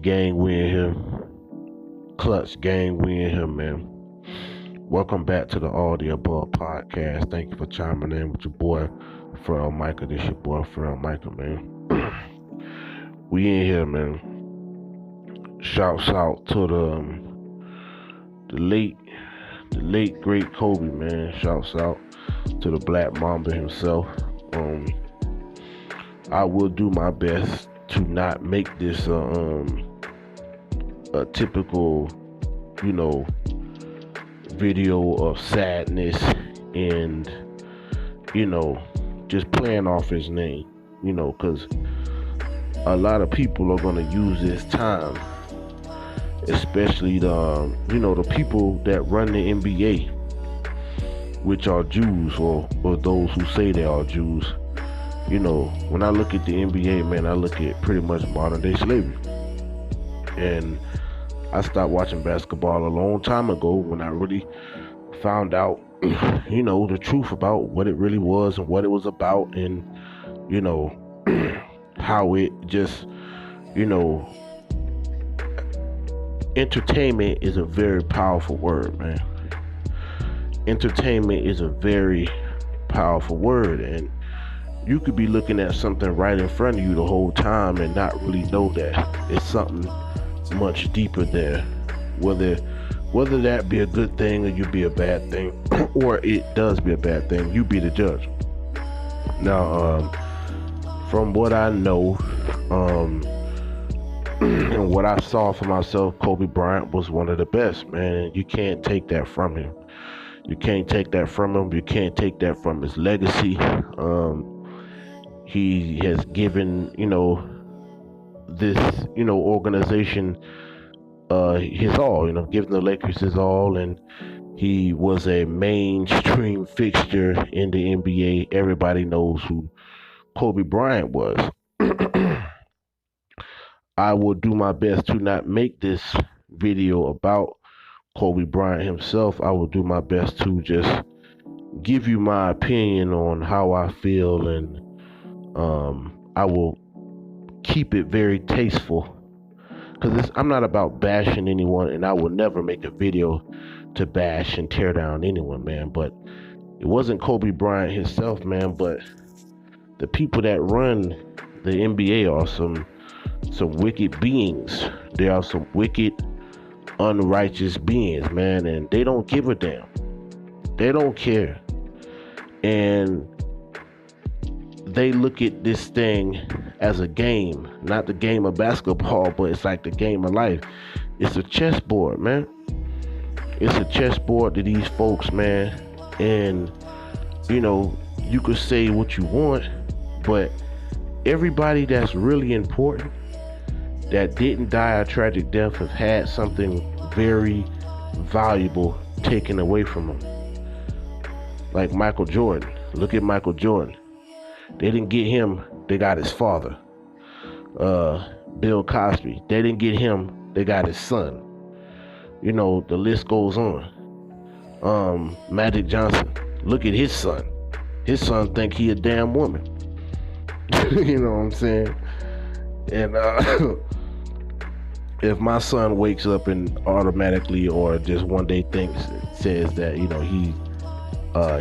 gang, we in here. Clutch gang, we in here, man. Welcome back to the All the Above podcast. Thank you for chiming in with your boy, Pharrell Micah. This your boy, Pharrell Micah, man. We in here, man. Shouts out to the late great Kobe, man. Shouts out to the Black Mamba himself. I will do my best to not make this a typical, video of sadness and just playing off his name, because a lot of people are going to use this time, especially the people that run the NBA, which are Jews or those who say they are Jews. When I look at the NBA, man, I look at pretty much modern day slavery. And I stopped watching basketball a long time ago when I really found out, the truth about what it really was and what it was about, and, how it just, entertainment is a very powerful word, man. Entertainment is a very powerful word, and you could be looking at something right in front of you the whole time and not really know that it's something much deeper there. Whether that be a good thing or you be a bad thing, or it does be a bad thing, you be the judge. Now, from what I know, and what I saw for myself, Kobe Bryant was one of the best, man. You can't take that from him. You can't take that from him. You can't take that from his legacy. He has given, this, organization his all, given the Lakers his all, and he was a mainstream fixture in the NBA. Everybody knows who Kobe Bryant was. I will do my best to not make this video about Kobe Bryant himself. I will do my best to just give you my opinion on how I feel, and I will keep it very tasteful, because I'm not about bashing anyone, and I will never make a video to bash and tear down anyone, man. But it wasn't Kobe Bryant himself, man, but the people that run the NBA are some wicked beings. They are some wicked, unrighteous beings, man, and they don't give a damn. They don't care. And they look at this thing as a game, not the game of basketball, but it's like the game of life. It's a chessboard, man. It's a chessboard to these folks, man. And, you could say what you want, but everybody that's really important that didn't die a tragic death have had something very valuable taken away from them. Like Michael Jordan. Look at Michael Jordan. They didn't get him, they got his father. Bill Cosby, they didn't get him, they got his son. The list goes on. Magic Johnson, look at his son. His son think he a damn woman. You know what I'm saying? And if my son wakes up and automatically or just one day says that,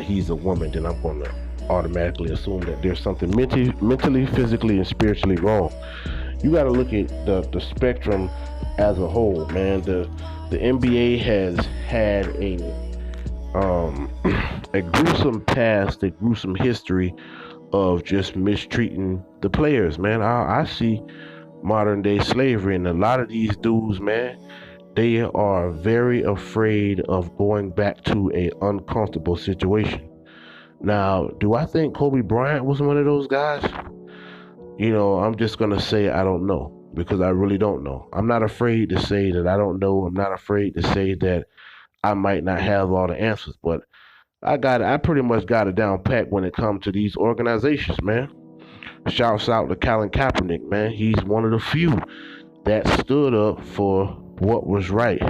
he's a woman, then I'm going to automatically assume that there's something mentally, physically, and spiritually wrong. You got to look at the spectrum as a whole, man. The NBA has had a gruesome past, a gruesome history of just mistreating the players, man. I see modern day slavery, and a lot of these dudes, man, they are very afraid of going back to a uncomfortable situation. Now, do I think Kobe Bryant was one of those guys? I'm just going to say I don't know, because I really don't know. I'm not afraid to say that I don't know. I'm not afraid to say that I might not have all the answers, but I pretty much got it down pat when it comes to these organizations, man. Shouts out to Colin Kaepernick, man. He's one of the few that stood up for what was right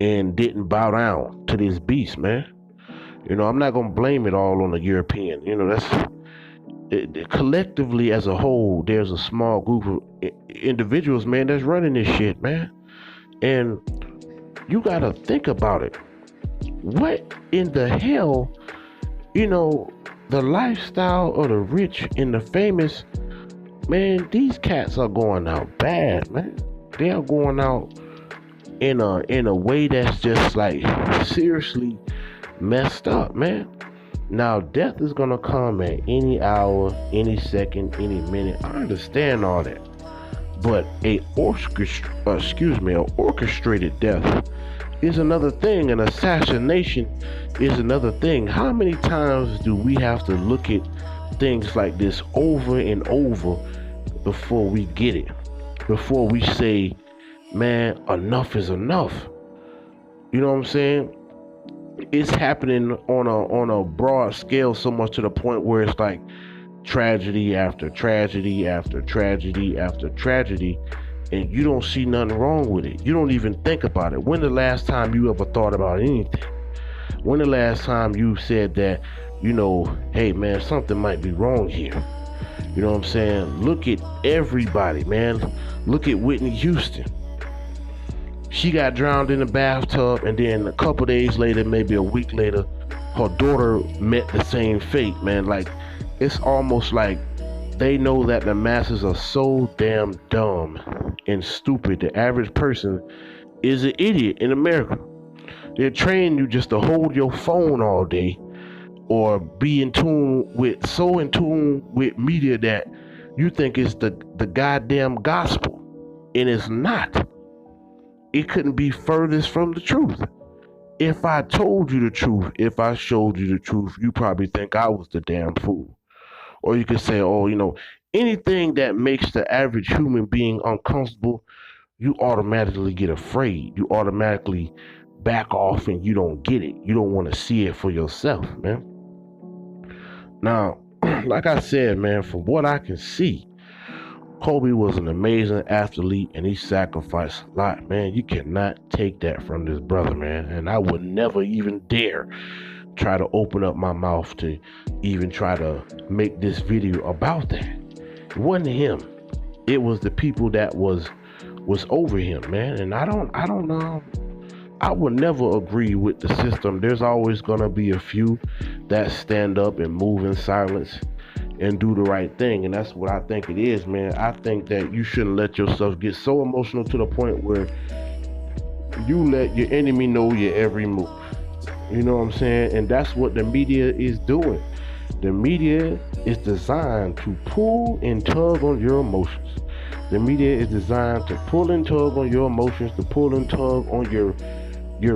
and didn't bow down to this beast, man. I'm not going to blame it all on the European. collectively as a whole, there's a small group of individuals, man, that's running this shit, man. And you gotta think about it. What in the hell, you know, the lifestyle of the rich and the famous, man, these cats are going out bad, man. They are going out in a way that's just like seriously messed up, man. Now death is gonna come at any hour, any second, any minute. I understand all that. But an orchestrated death is another thing. An assassination is another thing. How many times do we have to look at things like this over and over before we get it? Before we say, man, enough is enough. You know what I'm saying? It's happening on a broad scale so much to the point where it's like tragedy after tragedy after tragedy after tragedy, and you don't see nothing wrong with it. You don't even think about it. When the last time you ever thought about anything? When the last time you said that, hey man, something might be wrong here? You know what I'm saying? Look at everybody, man. Look at Whitney Houston. She got drowned in the bathtub, and then a couple days later, maybe a week later, her daughter met the same fate, man. Like, it's almost like they know that the masses are so damn dumb and stupid. The average person is an idiot in America. They're training you just to hold your phone all day or be so in tune with media that you think it's the goddamn gospel. And it's not. It couldn't be furthest from the truth. If I told you the truth, if I showed you the truth, you probably think I was the damn fool. Or you could say, anything that makes the average human being uncomfortable, you automatically get afraid. You automatically back off and you don't get it. You don't want to see it for yourself, man. Now, like I said, man, from what I can see, Kobe was an amazing athlete and he sacrificed a lot, man. You cannot take that from this brother, man. And I would never even dare try to open up my mouth to even try to make this video about that. It wasn't him. It was the people that was over him, man. And I don't know. I would never agree with the system. There's always gonna be a few that stand up and move in silence and do the right thing, and that's what I think it is, man. I think that you shouldn't let yourself get so emotional to the point where you let your enemy know your every move. You know what I'm saying? And that's what the media is doing. The media is designed to pull and tug on your emotions. The media is designed to pull and tug on your emotions, to pull and tug on your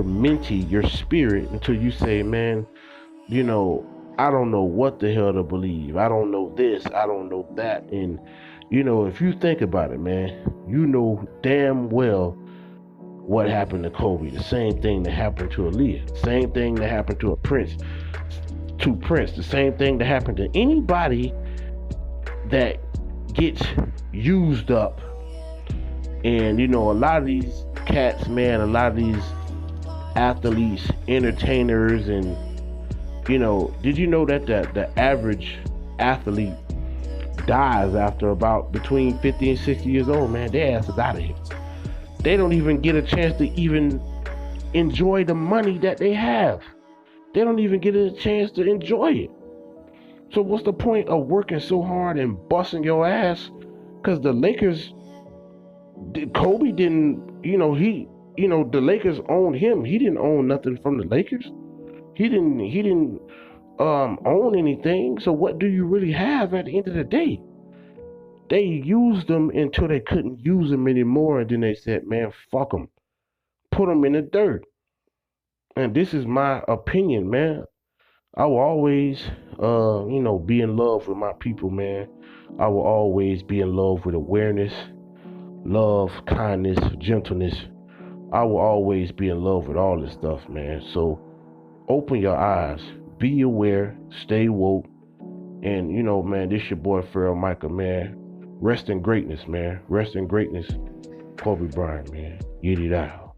mental, your spirit, until you say, man, I don't know what the hell to believe. I don't know this. I don't know that. And, if you think about it, man, you know damn well what happened to Kobe. The same thing that happened to Aaliyah. The same thing that happened to Prince. The same thing that happened to anybody that gets used up. And, a lot of these cats, man, a lot of these athletes, entertainers, and did you know that the average athlete dies after about between 50 and 60 years old, man? Their ass is out of here. They don't even get a chance to even enjoy the money that they have. They don't even get a chance to enjoy it. So what's the point of working so hard and busting your ass? Because the Lakers, Kobe didn't, the Lakers owned him. He didn't own nothing from the Lakers. He didn't own anything. So what do you really have at the end of the day? They used them until they couldn't use them anymore, and then they said, man, fuck them. Put them in the dirt. And this is my opinion, man. I will always, be in love with my people, man. I will always be in love with awareness, love, kindness, gentleness. I will always be in love with all this stuff, man. So open your eyes, be aware, stay woke, and man, this your boy Pharrell Micah, man. Rest in greatness, man. Rest in greatness, Kobe Bryant, man. Get it out.